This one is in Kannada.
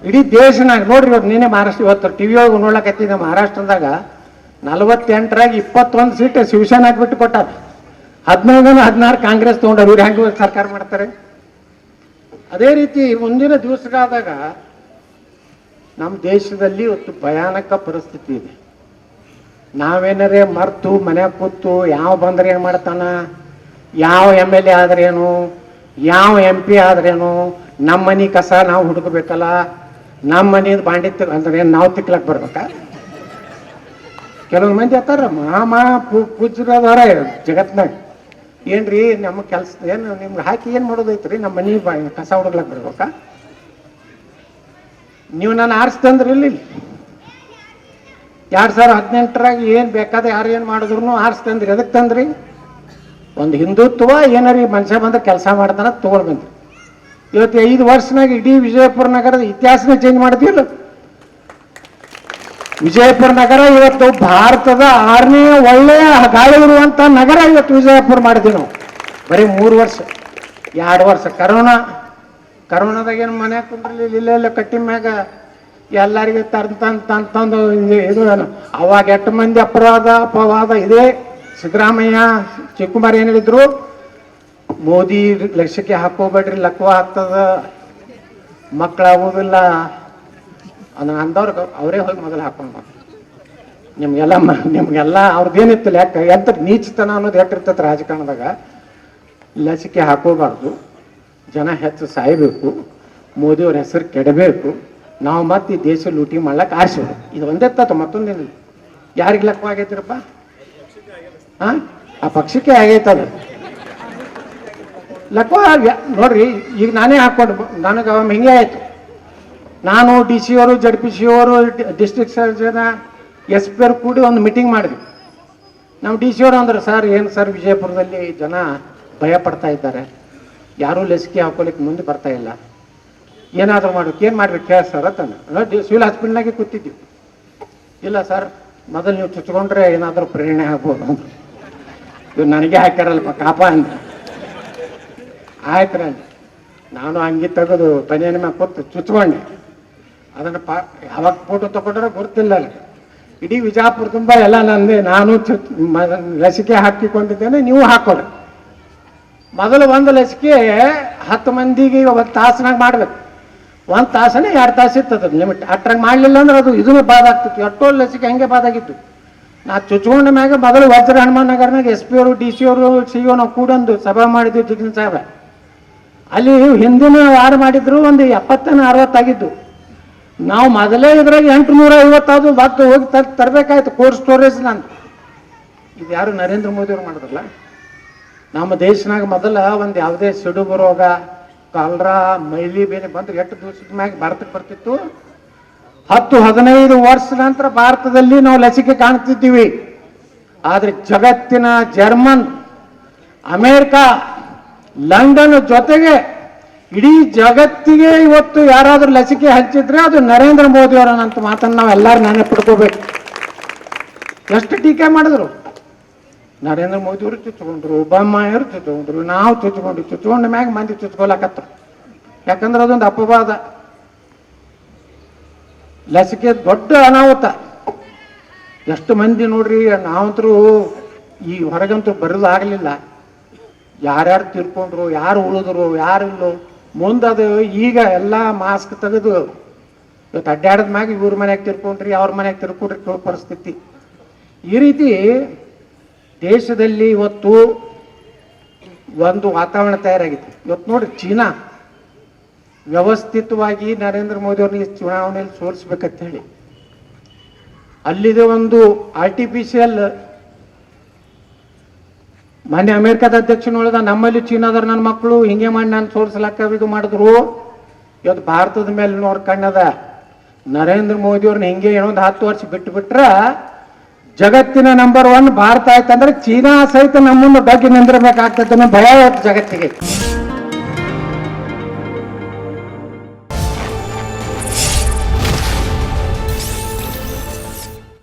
ಇಡೀ ದೇಶನಾಗ ನೋಡ್ರಿ, ಇವತ್ತು ನೀನೇ ಮಹಾರಾಷ್ಟ್ರ ಇವತ್ತು ಟಿ ವಿ ಒಳಗೆ ನೋಡ್ಲಕತ್ತಿದ್ದ ಮಹಾರಾಷ್ಟ್ರದಾಗ 48ರಾಗ 21 ಸೀಟ್ ಶಿವಸೇನಾಗ್ ಬಿಟ್ಟು ಕೊಟ್ಟಾರ, 15-16 ಕಾಂಗ್ರೆಸ್ ತೊಗೊಂಡವ್ರು. ಇವ್ರು ಹೆಂಗೆ ಸರ್ಕಾರ ಮಾಡ್ತಾರೆ? ಅದೇ ರೀತಿ ಮುಂದಿನ ದಿವಸಗಳಾದಾಗ ನಮ್ಮ ದೇಶದಲ್ಲಿ ಇವತ್ತು ಭಯಾನಕ ಪರಿಸ್ಥಿತಿ ಇದೆ. ನಾವೇನರೇ ಮರ್ತು ಮನ್ಯಾಗ ಕೂತು ಯಾವ ಬಂದ್ರೆ ಏನು ಮಾಡ್ತಾನ, ಯಾವ MLA ಆದ್ರೇನು, ಯಾವ MP ಆದ್ರೇನು, ನಮ್ಮ ಮನೆ ಕಸ ನಾವು ಹುಡುಕಬೇಕಲ್ಲ, ನಮ್ಮ ಮನೆಯಿಂದ ಬಾಂಡಿ ಅಂದ್ರೆ ನಾವು ತಿಕ್ಲಕ್ ಬರ್ಬೇಕಾ? ಕೆಲವೊಂದು ಮಂದಿ ಅತ್ತಾರ ಪೂಜ್ಯರದಾರ ಜಗತ್ನಾಗ, ಏನ್ರಿ ನಮ್ಮ ಕೆಲಸ ಏನು ನಿಮ್ಗೆ ಹಾಕಿ ಏನು ಮಾಡೋದೈತ್ರಿ, ನಮ್ಮ ಮನೆ ಕಸ ಹುಡುಕ್ಲಕ್ ಬರ್ಬೇಕಾ? ನೀವು ನಾನು ಆರಿಸ್ತಂದ್ರಿ ಇಲ್ಲಿ 2018ರಾಗ ಏನು ಬೇಕಾದ ಯಾರು ಏನು ಮಾಡಿದ್ರು ಆರಿಸ್ತಂದ್ರಿ. ಎದಕ್ಕೆ ತಂದ್ರಿ? ಒಂದು ಹಿಂದುತ್ವ ಏನಾರಿ ಮನುಷ್ಯ ಬಂದ್ರೆ ಕೆಲಸ ಮಾಡ್ತಾನ ತಗೊಂಡು ಬಂದ್ರಿ. ಇವತ್ತು 5 ವರ್ಷನಾಗ ಇಡೀ ವಿಜಯಪುರ ನಗರದ ಇತಿಹಾಸನ ಚೇಂಜ್ ಮಾಡ್ತೀವಲ್ಲ. ವಿಜಯಪುರ ನಗರ ಇವತ್ತು ಭಾರತದ 6ನೇ ಒಳ್ಳೆಯ ಗಾಳಿ ಇರುವಂತ ನಗರ ಇವತ್ತು ವಿಜಯಪುರ ಮಾಡಿದ್ವಿ ನಾವು. ಬರೀ 3 ವರ್ಷ 2 ವರ್ಷ ಕರೋನಾದಾಗ ಏನು ಮನೆ ಕುಂದ್ರಲಿಲ್ಲ, ಇಲ್ಲೆಲ್ಲ ಕಟ್ಟಿ ಮ್ಯಾಗ ಎಲ್ಲರಿಗೆ ತಂದು ಇದು ಅವಾಗ 8 ಮಂದಿ ಅಪವಾದ ಇದೇ ಸಿದ್ದರಾಮಯ್ಯ ಶಿವಕುಮಾರ್ ಏನು ಹೇಳಿದ್ರು, ಮೋದಿ ಲಕ್ಷಕ್ಕೆ ಹಾಕೋಬೇಡ್ರಿ, ಲಕ್ವ ಆಗ್ತದ, ಮಕ್ಕಳಾಗೋದಿಲ್ಲ ಅಂದವ್ರಿಗೆ ಅವರೇ ಹೋಗಿ ಮೊದಲು ಹಾಕೊಂಡು ನಿಮ್ಗೆಲ್ಲ ಅವ್ರದ್ದೇನಿತ್ತು ಯಾಕೆ ಎಂತ ನೀಚತನ ಅನ್ನೋದು ಎಟ್ಟಿರ್ತೈತೆ ರಾಜಕಾರಣದಾಗ. ಲಸಿಕೆ ಹಾಕೋಬಾರ್ದು, ಜನ ಹೆಚ್ಚು ಸಾಯಬೇಕು, ಮೋದಿಯವ್ರ ಹೆಸರು ಕೆಡಬೇಕು, ನಾವು ಮತ್ತೆ ಈ ದೇಶ ಲೂಟಿ ಮಾಡ್ಲಕ್ಕೆ ಆರಿಸೋದು. ಇದು ಒಂದೇ ತತ್ತು, ಮತ್ತೊಂದೇನಿಲ್ಲ. ಯಾರಿಗೆ ಲಕ್ವ ಆಗೈತಿರಪ್ಪ? ಆ ಪಕ್ಷಕ್ಕೆ ಆಗೈತದ ಲಕ್ವ. ನೋಡ್ರಿ, ಈಗ ನಾನೇ ಹಾಕೊಂಡು ನನಗೆ ಹಿಂಗೆ ಆಯ್ತು. ನಾನು DC ಅವರು ZPC ಅವರು ಡಿಸ್ಟ್ರಿಕ್ಟ್ ಸರ್ಜನ SP ಅವ್ರು ಕೂಡಿ ಒಂದು ಮೀಟಿಂಗ್ ಮಾಡಿದ್ವಿ. ನಮ್ಮ DC ಅವರು ಅಂದ್ರೆ, ಸರ್ ಏನು ಸರ್ ವಿಜಯಪುರದಲ್ಲಿ ಜನ ಭಯ ಪಡ್ತಾ ಇದ್ದಾರೆ, ಯಾರೂ ಲಸಿಕೆ ಹಾಕೋಲಿಕ್ಕೆ ಮುಂದೆ ಬರ್ತಾ ಇಲ್ಲ, ಏನಾದರೂ ಮಾಡ್ಬೇಕು, ಏನು ಮಾಡ್ಬೇಕು ಹೇಳಿ ಸರ್ ಅಂತ ಸಿವಿಲ್ ಹಾಸ್ಪಿಟಲ್ನಾಗೆ ಕೂತಿದ್ವಿ. ಇಲ್ಲ ಸರ್, ಮೊದಲು ನೀವು ಚುಚ್ಕೊಂಡ್ರೆ ಏನಾದರೂ ಪ್ರೇರಣೆ ಆಗ್ಬೋದು ಅಂದ್ರೆ, ಇವ್ರು ನನಗೆ ಹಾಕ್ಯಾರಲ್ಪ ಕಾಪ ಅಂತ. ಆಯ್ತು ನಾನು ಅಂಗಿ ತೆಗೆದು ಪನಿಯನ ಮ್ಯಾಗ ಕೂತು ಚುಚ್ಕೊಂಡೆ. ಅದನ್ನು ಯಾವಾಗ ಫೋಟೋ ತಗೊಂಡ್ರೆ ಗೊತ್ತಿಲ್ಲ. ಇಡೀ ವಿಜಯಪುರ ತುಂಬ ಎಲ್ಲ ನಂದೆ. ನಾನು ಲಸಿಕೆ ಹಾಕಿಕೊಂಡಿದ್ದೇನೆ, ನೀವು ಹಾಕೊಳ್ಳಿ. ಮೊದಲು ಒಂದು ಲಸಿಕೆ 10 ಮಂದಿಗೆ 1 ತಾಸಿನಾಗ ಮಾಡ್ಬೇಕು. 1 ತಾಸನೇ 2 ತಾಸು ಇರ್ತದ ಲಿಮಿಟ್. ಅಟ್ರಾಗ ಮಾಡಲಿಲ್ಲ ಅಂದ್ರೆ ಅದು ಇದನ್ನು ಬಾದ್ ಆಗ್ತಿತ್ತು. ಎಷ್ಟೋ ಲಸಿಕೆ ಹಂಗೆ ಬಾದಾಗಿತ್ತು. ನಾ ಚುಚ್ಕೊಂಡ ಮ್ಯಾಗ ಮೊದಲು ವಜ್ರ ಹನುಮಾನ್ ನಗರ್ನಾಗ SP ಅವರು DC ಅವರು CO ನಾವು ಕೂಡೊಂದು ಸಭೆ ಮಾಡಿದ್ವಿ ಜಿಗಿನ ಸಾಹೇಬ. ಅಲ್ಲಿ ಹಿಂದಿನ ವಾರ ಮಾಡಿದ್ರು ಒಂದು 70-60 ಆಗಿದ್ದು. ನಾವು ಮೊದಲೇ ಇದ್ರಾಗ 850 ಅದು ಮತ್ತೆ ಹೋಗಿ ತರಬೇಕಾಯ್ತು ಕೋಲ್ಡ್ ಸ್ಟೋರೇಜ್. ನಾನು ಇದು ಯಾರು ನರೇಂದ್ರ ಮೋದಿ ಅವ್ರು ಮಾಡಿದ್ರಲ್ಲ. ನಮ್ಮ ದೇಶನಾಗ ಮೊದಲ ಒಂದು ಯಾವುದೇ ಸಿಡುಬು ರೋಗ, ಕಾಲರಾ, ಮೈಲಿ ಬೇನೆ ಬಂದ್ರೆ 8 ದಿವಸದ ಮ್ಯಾಗ ಭಾರತಕ್ಕೆ ಬರ್ತಿತ್ತು. 10-15 ವರ್ಷ ನಂತರ ಭಾರತದಲ್ಲಿ ನಾವು ಲಸಿಕೆ ಕಾಣ್ತಿದ್ದೀವಿ. ಆದ್ರೆ ಜಗತ್ತಿನ ಜರ್ಮನ್, ಅಮೇರಿಕಾ, ಲಂಡನ್ ಜೊತೆಗೆ ಇಡೀ ಜಗತ್ತಿಗೆ ಇವತ್ತು ಯಾರಾದ್ರೂ ಲಸಿಕೆ ಹಂಚಿದ್ರೆ ಅದು ನರೇಂದ್ರ ಮೋದಿ ಅವರನ್ನಂತ ಮಾತನ್ನು ನಾವು ಎಲ್ಲರೂ ನೆನಪಿಡ್ಕೋಬೇಕು. ಎಷ್ಟು ಟೀಕೆ ಮಾಡಿದ್ರು. ನರೇಂದ್ರ ಮೋದಿ ಅವರು ಚುಚ್ಕೊಂಡ್ರು, ಒಬಾಮಾ ಅವರು ಚುಚ್ಕೊಂಡ್ರು, ನಾವು ಚುಚ್ಕೊಂಡ ಮ್ಯಾಗ ಮಂದಿ ಚುಚ್ಕೊಳಕತ್ತ. ಯಾಕಂದ್ರೆ ಅದೊಂದು ಅಪವಾದ. ಲಸಿಕೆ ದೊಡ್ಡ ಅನಾಹುತ. ಎಷ್ಟು ಮಂದಿ ನೋಡ್ರಿ, ನಾವಂತರೂ ಈ ಹೊರಗಂತೂ ಬರೋದಾಗಲಿಲ್ಲ. ಯಾರ್ಯಾರು ತೀರ್ಕೊಂಡ್ರು, ಯಾರು ಉಳಿದ್ರು, ಯಾರಿಲ್ಲೋ ಮುಂದದು. ಈಗ ಎಲ್ಲ ಮಾಸ್ಕ್ ತೆಗೆದು ಇವತ್ತು ಅಡ್ಡಾಡದ ಮ್ಯಾಗ ಇವ್ರ ಮನ್ಯಾಗ ತಿರ್ಕೊಂಡ್ರಿ, ಅವ್ರ ಮನ್ಯಾಗ ತಿರ್ಕೊಂಡ್ರಿ ಪರಿಸ್ಥಿತಿ. ಈ ರೀತಿ ದೇಶದಲ್ಲಿ ಇವತ್ತು ಒಂದು ವಾತಾವರಣ ತಯಾರಾಗಿದೆ. ಇವತ್ತು ನೋಡಿ, ಚೀನಾ ವ್ಯವಸ್ಥಿತವಾಗಿ ನರೇಂದ್ರ ಮೋದಿ ಅವ್ರನ್ನ ಚುನಾವಣೆಯಲ್ಲಿ ಸೋಲಿಸ್ಬೇಕಂತ ಹೇಳಿ ಅಲ್ಲಿದೆ ಒಂದು ಆರ್ಟಿಫಿಷಿಯಲ್. ಮೊನ್ನೆ ಅಮೆರಿಕದ ಅಧ್ಯಕ್ಷನ ಹೇಳಿದ, ನಮ್ಮಲ್ಲಿ ಚೀನಾದವ್ರು ನನ್ನ ಮಕ್ಕಳು ಹಿಂಗೆ ಮಾಡಿ ನಾನು ಸೋಲಿಸ್ಲಾಕ ಇದು ಮಾಡಿದ್ರು. ಇವತ್ತು ಭಾರತದ ಮೇಲೆ ನೋಡ್ ಕಣ್ಣದ. ನರೇಂದ್ರ ಮೋದಿ ಅವ್ರನ್ನ ಹಿಂಗೆ ಏನೊಂದು 10 ವರ್ಷ ಬಿಟ್ರ ಜಗತ್ತಿನ ನಂಬರ್ 1 ಭಾರತ ಆಯ್ತಂದ್ರೆ ಚೀನಾ ಸಹಿತ ನಮ್ಮನ್ನು ಬಗ್ಗೆ ನಿಂದಿರಬೇಕಾಗ್ತದೆ ಅನ್ನೋ ಭಯ ಇವತ್ತು ಜಗತ್ತಿಗೆ.